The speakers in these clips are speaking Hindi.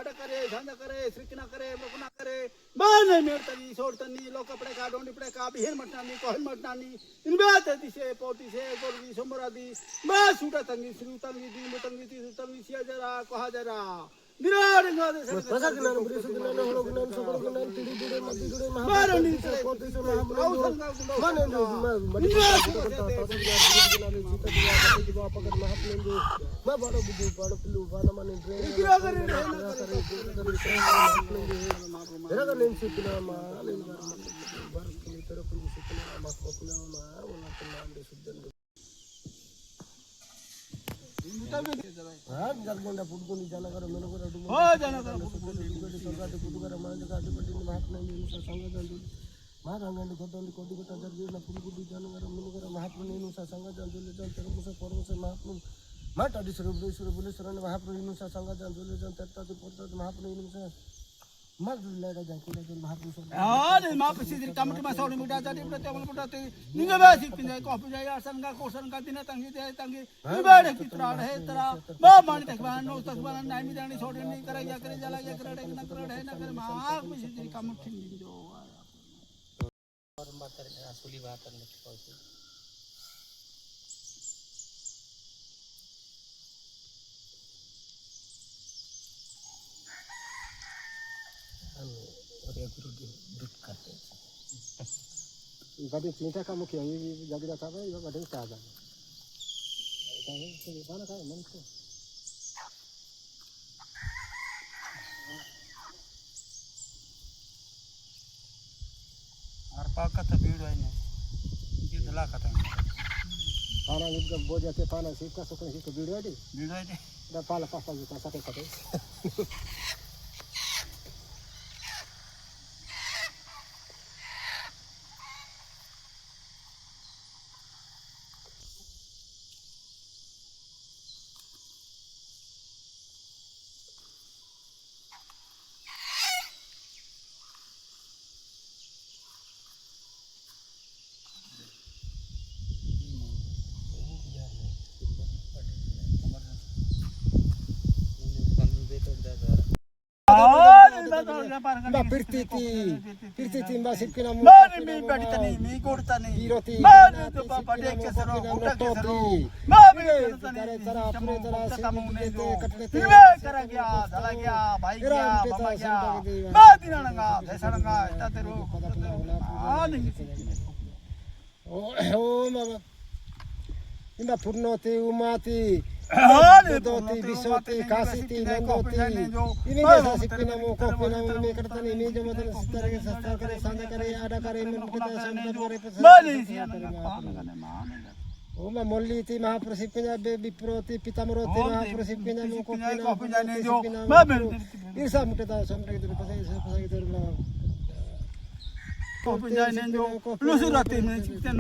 आड़ा करे झांझा करे श्रीकिना करे ब्रकुना करे बाने मेरतनी सोड़तनी लो कपड़े का डोंडी पड़े का बिहन मटनानी कोहन मटनानी इन बात दिसे पोती से गोरगी सोमरादी बा सूटा तंगी श्री तंगी दी मुतंगी ती तंगी सिया जरा कोहा जरा विराट गादे से प्रसाद ज्ञान बुरी सुध ज्ञान हलो ज्ञान सकल ज्ञान तिड़ी दुड़े मध्य दुड़े बारंडी से पोती से महाप्रभु माने जो मध्य पकड़ महाप्रभु मैं बड़ो बुद्धू बड़ो पिलू बाना माने क्या करे तेरा नेम से पिला माने बर की तेरा कुछ से पिला मा कोपना मा वाला पिला दे सुधन हां जलगोंडा फुटबॉल जाना कर मेनो कर हो जाना कर फुटबॉल सरकार फुटबॉल मान जगह आदि पट्टी महात्मा ने संग जंदु महारंगंड गोदंड कोडी गोटा जर्गी ना फुटबॉल जाना कर मेनो कर महात्मा ने संग जंदु ले जन तेरे मुसे परम से महात्मा माटा दिसर बुले सरने महात्मा ने संग जंदु ले जन तेता दि परता महात्मा ने से मर लेगा जाके ले महात्मा से हां ने मा पसी दिन कमिटी में सौड़ी मुटा जाती प्रति अमल मुटा ते निगे बासी पिने कॉफी जाय संगा कोसन का दिन तंगी दे तंगी निबाड़े कितरा है तरा बा मानी तक बान नो तक बान नाई मी जानी छोड़ी नहीं करे या करे जला या करे ना करे ना करे मा पसी दिन कमिटी जो और मातर असली बात करने की कोशिश गडी चिंता का मुखिया ये जगदा था भाई ये गडी चाह जा ताने से बाना का मन को और पाका तो भीड़ है ने ये धला खाता पाना जब बो जाते पाना सीप का सुकन से भीड़ है दा पाला पापा जो का सके सके ना फिरती थी बा सिकना मु माने मी बैठतनी मी गोड़तनी गिरती माने तो पापा देख के सरो उठा के सरो माने तेरे जरा अपने जरा से तो कटले थे इवे करा गया धला गया भाई गया बाबा गया बा दिनणगा भैसणगा इता तेरो आ नहीं ओ मामा इंदा फुरनोती उमाती दोती बिसोती कासीती नंदोती इन्हीं जैसा सिक्किना मो कोपिना मो में करता नहीं में जो मतलब सस्ता के सस्ता करे सांझा करे आड़ा करे मन के तो संबंध करे ओ मैं मोल्ली थी महाप्रसिद्ध पंजाब विप्रोती पितामरोती महाप्रसिद्ध पंजाब मो कोपिना जो मैं ईसा मुटता समरे के पसे के दर ला कोपिना ने जो लुसुराती में चिकन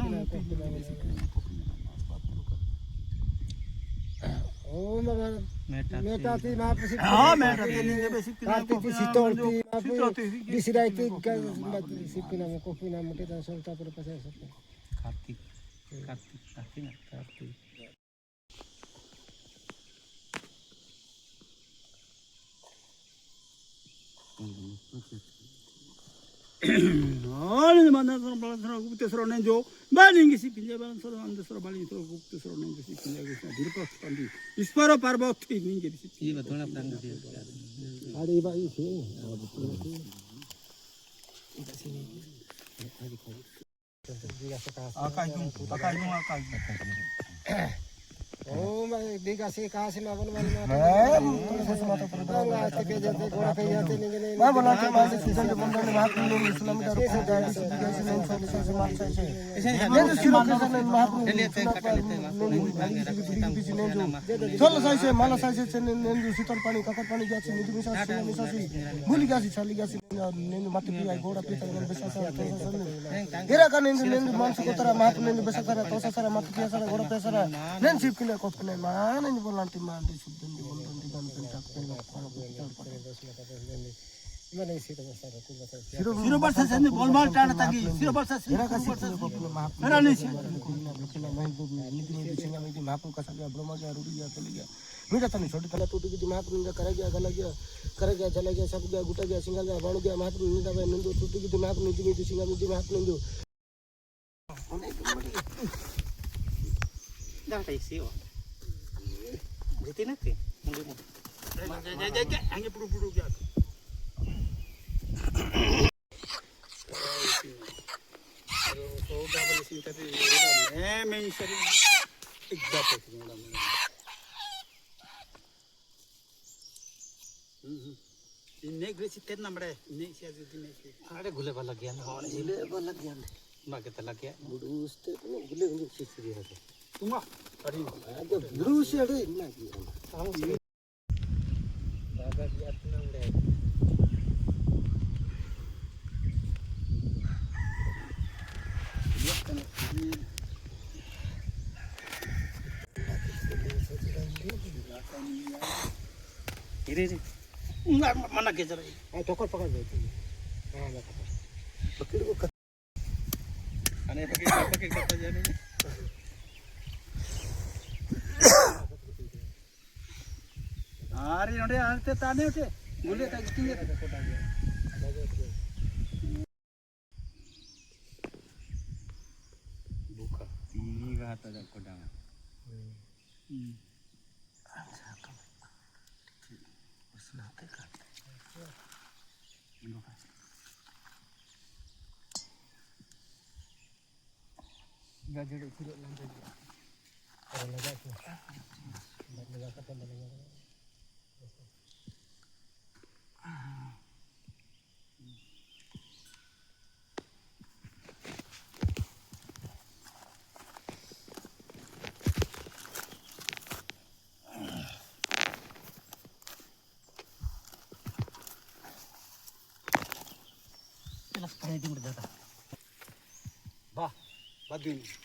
ओ मामा मेटा थी महाप्रसिद्ध हां मेटा थी ने बेसिक कार्तिक सितोरती बिसराईती सिपिना में कोपिना मोटे दा सोलता पर पसे सकते कार्तिक ना Kartik All the man Guptesro Nenjo, banning is in the Bansor and the Sorobali to Guptesro Nenjo, Isparo Parbot in English. Even one of them. Arriba is here. Oh, my big as a castle of one man. Kopne man ini volanti man di subden di bondon di ban pentak pentak para pentak Mana isi dengan saya kuliah saya. Siro balsa sini bolmal tana tagi. Siro balsa sini. Era kasih tu ko maaf. Era ni sih. Bukan main tu ni singa ni maaf ka sabi Brahma ka rudi ya चले गया. मेरा तनी छोटी तला टूट गई माफ निंदा कर गया चला गया सब गया गुटा गया सिंगा गया बाणु गया माफ निंदा भाई नंदो टूट गई माफ निंदी सिंगा निंदी माफ नंदो. Dah tak isi oh. Jadi nanti mungkin. Hanya buru-buru dia. Kalau dah balik sini tapi dah main seri. Ikda pun dah. Ini gresi ten namre. Ini siapa ini? Ada gula bala gian. Gile balak yan. Bagai telak ya. Burus te gile gile sisi dia. Tunggu. Tadi. Ada burus ada ini. Bagai dia tenang deh. Ini sih. Enggak mana kejar. Tokor pakar deh. Pakir ko Aneh pakai kata jadi. Hari nanti arte tane udah. Boleh tak tinggi. Buka. Tinggi kata dah kodang. Enggak jadi tidak lanjut. Kalau enggak tu. Enggak kata enggak. Jelas kena itu berdata. Bah, bagus.